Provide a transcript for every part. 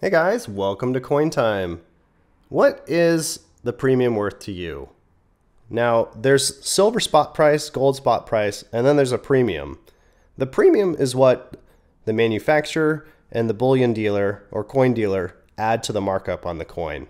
Hey guys, welcome to Coin Time. What is the premium worth to you? Now, there's silver spot price, gold spot price, and then there's a premium. The premium is what the manufacturer and the bullion dealer or coin dealer add to the markup on the coin.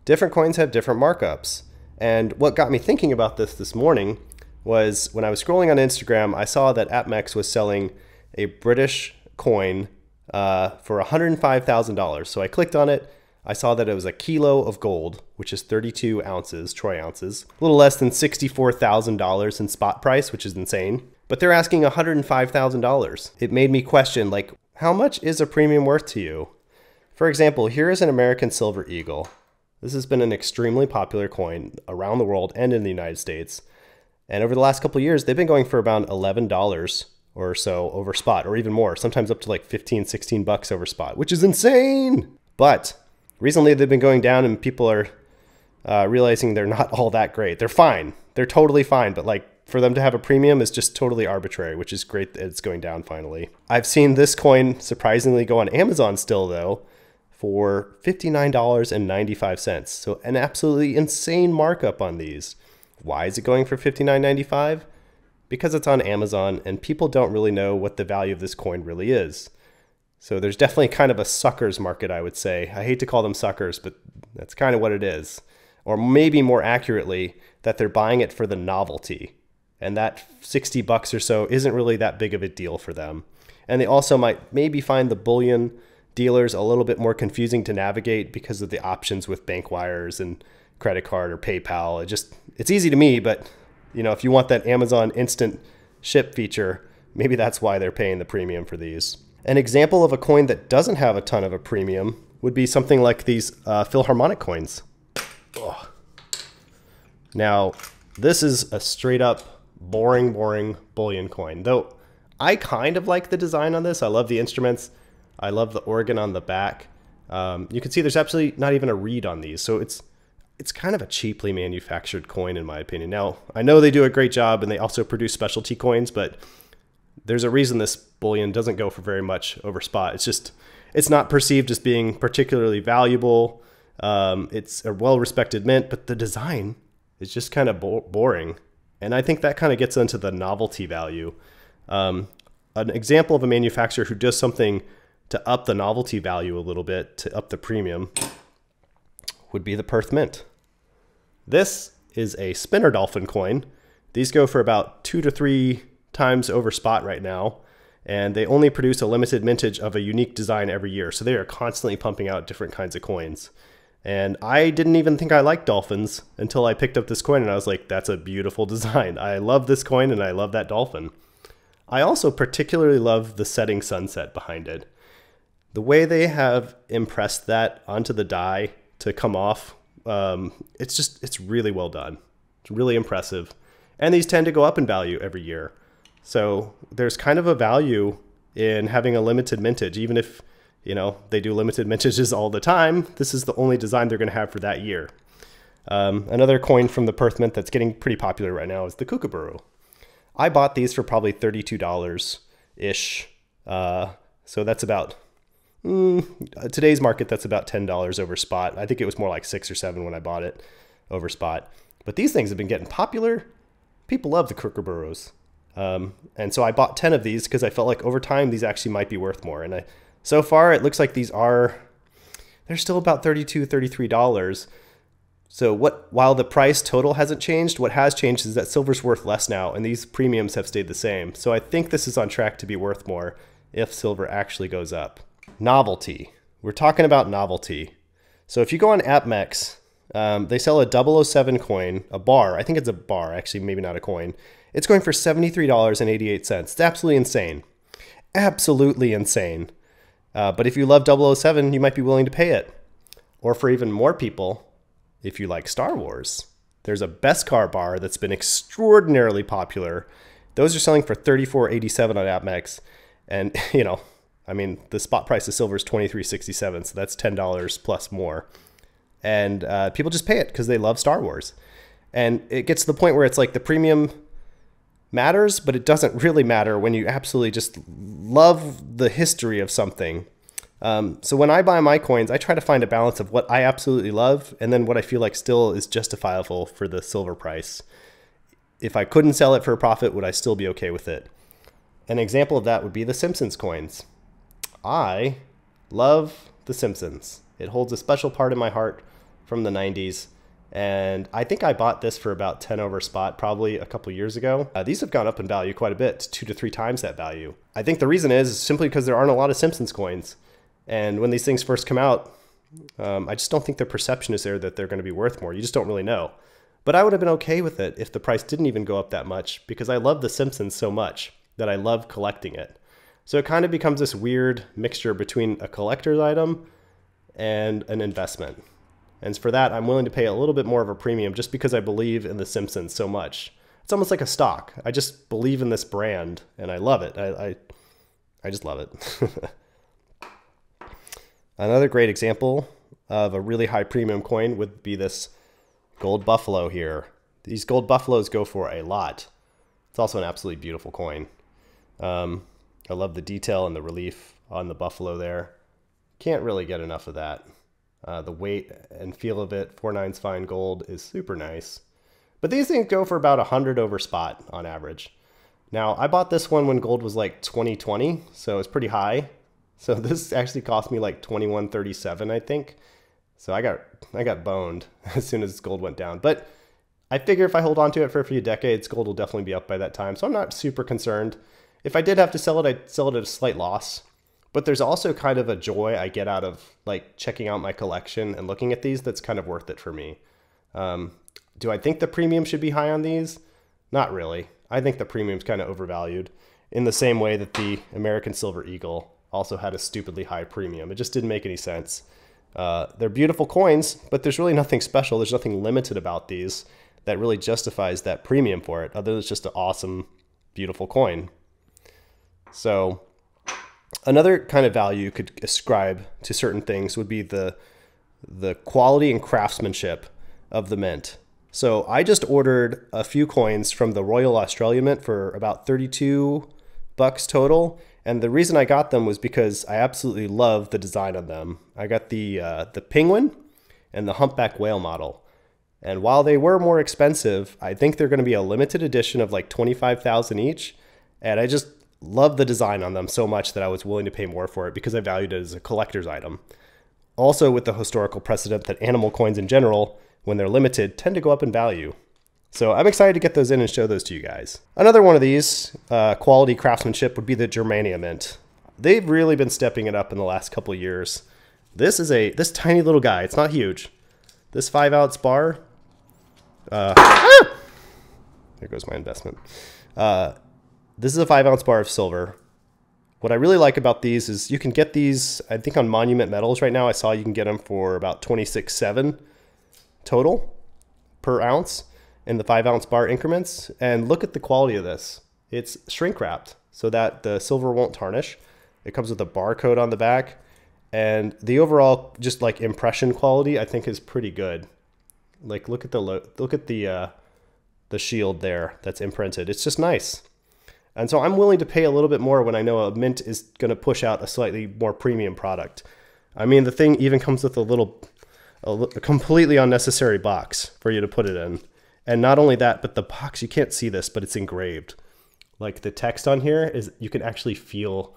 Different coins have different markups. And what got me thinking about this morning was when I was scrolling on Instagram, I saw that APMEX was selling a British coin for $105,000. So I clicked on it. I saw that it was a kilo of gold, which is 32 ounces, troy ounces, a little less than $64,000 in spot price, which is insane. But they're asking $105,000. It made me question, like, how much is a premium worth to you? For example, here is an American Silver Eagle. This has been an extremely popular coin around the world and in the United States. And over the last couple of years, they've been going for about $11 or so over spot, or even more, sometimes up to like 15, 16 bucks over spot, which is insane. But recently they've been going down and people are realizing they're not all that great. They're fine. They're totally fine. But like for them to have a premium is just totally arbitrary, which is great that it's going down finally. I've seen this coin surprisingly go on Amazon still though for $59.95. So an absolutely insane markup on these. Why is it going for $59.95? Because it's on Amazon and people don't really know what the value of this coin really is. So there's definitely kind of a sucker's market, I would say. I hate to call them suckers, but that's kind of what it is. Or maybe more accurately, that they're buying it for the novelty. And that 60 bucks or so isn't really that big of a deal for them. And they also might maybe find the bullion dealers a little bit more confusing to navigate because of the options with bank wires and credit card or PayPal. It's easy to me, but you know, if you want that Amazon instant ship feature, maybe that's why they're paying the premium for these. An example of a coin that doesn't have a ton of a premium would be something like these Philharmonic coins. Ugh. Now, this is a straight up boring bullion coin. Though I kind of like the design on this. I love the instruments. I love the organ on the back. You can see there's absolutely not even a reed on these. So it's kind of a cheaply manufactured coin in my opinion. Now, I know they do a great job and they also produce specialty coins, but there's a reason this bullion doesn't go for very much over spot. It's not perceived as being particularly valuable. It's a well-respected mint, but the design is just kind of boring. And I think that kind of gets into the novelty value. An example of a manufacturer who does something to up the novelty value a little bit, to up the premium, would be the Perth Mint. This is a spinner dolphin coin. These go for about 2 to 3 times over spot right now, and they only produce a limited mintage of a unique design every year. So they are constantly pumping out different kinds of coins. And I didn't even think I liked dolphins until I picked up this coin and I was like, that's a beautiful design. I love this coin and I love that dolphin. I also particularly love the setting sunset behind it. The way they have impressed that onto the die to come off, it's really well done. It's really impressive. And these tend to go up in value every year. So there's kind of a value in having a limited mintage, even if, you know, they do limited mintages all the time. This is the only design they're going to have for that year. Another coin from the Perth Mint that's getting pretty popular right now is the Kookaburra. I bought these for probably $32-ish. So that's about, today's market, that's about $10 over spot. I think it was more like 6 or 7 when I bought it over spot. But these things have been getting popular. People love the Kookaburras. And so I bought 10 of these because I felt like over time these actually might be worth more. And so far it looks like they're still about $32, $33. So while the price total hasn't changed, what has changed is that silver's worth less now and these premiums have stayed the same. So I think this is on track to be worth more if silver actually goes up. Novelty. We're talking about novelty. So if you go on APMEX, they sell a 007 coin, a bar. I think it's a bar, actually, maybe not a coin. It's going for $73.88. It's absolutely insane. Absolutely insane. But if you love 007, you might be willing to pay it. Or for even more people, if you like Star Wars, there's a Beskar bar that's been extraordinarily popular. Those are selling for $34.87 on APMEX. And, you know, I mean, the spot price of silver is $23.67, so that's $10 plus more. And people just pay it because they love Star Wars. And it gets to the point where it's like the premium matters, but it doesn't really matter when you absolutely just love the history of something. So when I buy my coins, I try to find a balance of what I absolutely love and then what I feel like still is justifiable for the silver price. If I couldn't sell it for a profit, would I still be okay with it? An example of that would be the Simpsons coins. I love the Simpsons. It holds a special part in my heart from the 90s. And I think I bought this for about 10 over spot probably a couple years ago. These have gone up in value quite a bit, 2 to 3 times that value. I think the reason is simply because there aren't a lot of Simpsons coins. And when these things first come out, I just don't think the perception is there that they're going to be worth more. You just don't really know. But I would have been okay with it if the price didn't even go up that much because I love the Simpsons so much that I love collecting it. So it kind of becomes this weird mixture between a collector's item and an investment. And for that, I'm willing to pay a little bit more of a premium just because I believe in the Simpsons so much. It's almost like a stock. I just believe in this brand and I love it. I just love it. Another great example of a really high premium coin would be this gold buffalo here. These gold buffaloes go for a lot. It's also an absolutely beautiful coin. I love the detail and the relief on the buffalo there. Can't really get enough of that. The weight and feel of it, 4/9 fine gold, is super nice. But these things go for about 100 over spot on average. Now, I bought this one when gold was like 2020, so it's pretty high. So this actually cost me like 21.37, I think. So I got boned as soon as gold went down. But I figure if I hold on to it for a few decades, gold will definitely be up by that time. So I'm not super concerned. If I did have to sell it, I'd sell it at a slight loss. But there's also kind of a joy I get out of like checking out my collection and looking at these that's kind of worth it for me. Do I think the premium should be high on these? Not really. I think the premium's kind of overvalued in the same way that the American Silver Eagle also had a stupidly high premium. It just didn't make any sense. They're beautiful coins, but there's really nothing special. There's nothing limited about these that really justifies that premium for it, other than it's just an awesome, beautiful coin. So another kind of value you could ascribe to certain things would be the quality and craftsmanship of the mint. So I just ordered a few coins from the Royal Australian Mint for about 32 bucks total. And the reason I got them was because I absolutely love the design on them. I got the penguin and the humpback whale model. And while they were more expensive, I think they're going to be a limited edition of like 25,000 each. And I just love the design on them so much that I was willing to pay more for it because I valued it as a collector's item. Also with the historical precedent that animal coins in general, when they're limited, tend to go up in value. So I'm excited to get those in and show those to you guys. Another one of these quality craftsmanship would be the Germania Mint. They've really been stepping it up in the last couple of years. This is this tiny little guy. It's not huge. This 5-ounce bar. There goes my investment. This is a 5-ounce bar of silver. What I really like about these is you can get these, I think on Monument Metals right now, I saw you can get them for about $26.7 total per ounce in the 5-ounce bar increments. And look at the quality of this. It's shrink wrapped so that the silver won't tarnish. It comes with a barcode on the back, and the overall just like impression quality I think is pretty good. Like look at the shield there that's imprinted. It's just nice. And so I'm willing to pay a little bit more when I know a mint is going to push out a slightly more premium product. I mean, the thing even comes with a completely unnecessary box for you to put it in. And not only that, but the box, you can't see this, but it's engraved. Like the text on here is, you can actually feel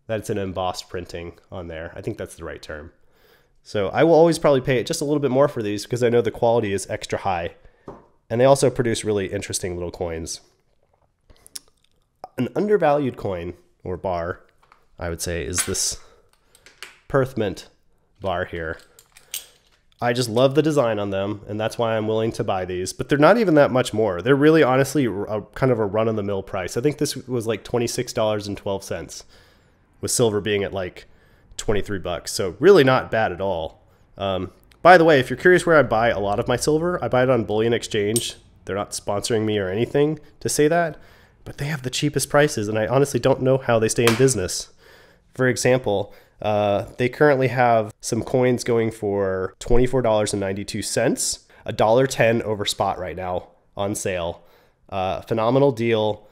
that it's an embossed printing on there. I think that's the right term. So I will always probably pay just a little bit more for these because I know the quality is extra high. And they also produce really interesting little coins. An undervalued coin or bar, I would say, is this Perth Mint bar here. I just love the design on them, and that's why I'm willing to buy these. But they're not even that much more. They're really, honestly, kind of a run-of-the-mill price. I think this was like $26.12, with silver being at like 23 bucks. So really not bad at all. By the way, if you're curious where I buy a lot of my silver, I buy it on Bullion Exchange. They're not sponsoring me or anything to say that, but they have the cheapest prices, and I honestly don't know how they stay in business. For example, they currently have some coins going for $24.92, $1.10 over spot right now on sale. Phenomenal deal.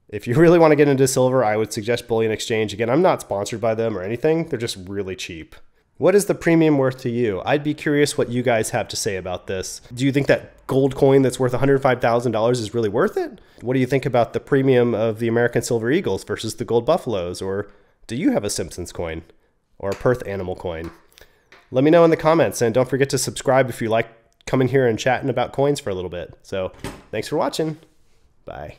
If you really want to get into silver, I would suggest Bullion Exchange. Again, I'm not sponsored by them or anything. They're just really cheap. What is the premium worth to you? I'd be curious what you guys have to say about this. Do you think that gold coin that's worth $105,000 is really worth it? What do you think about the premium of the American Silver Eagles versus the Gold Buffaloes? Or do you have a Simpsons coin or a Perth Animal coin? Let me know in the comments, and don't forget to subscribe if you like coming here and chatting about coins for a little bit. So thanks for watching. Bye.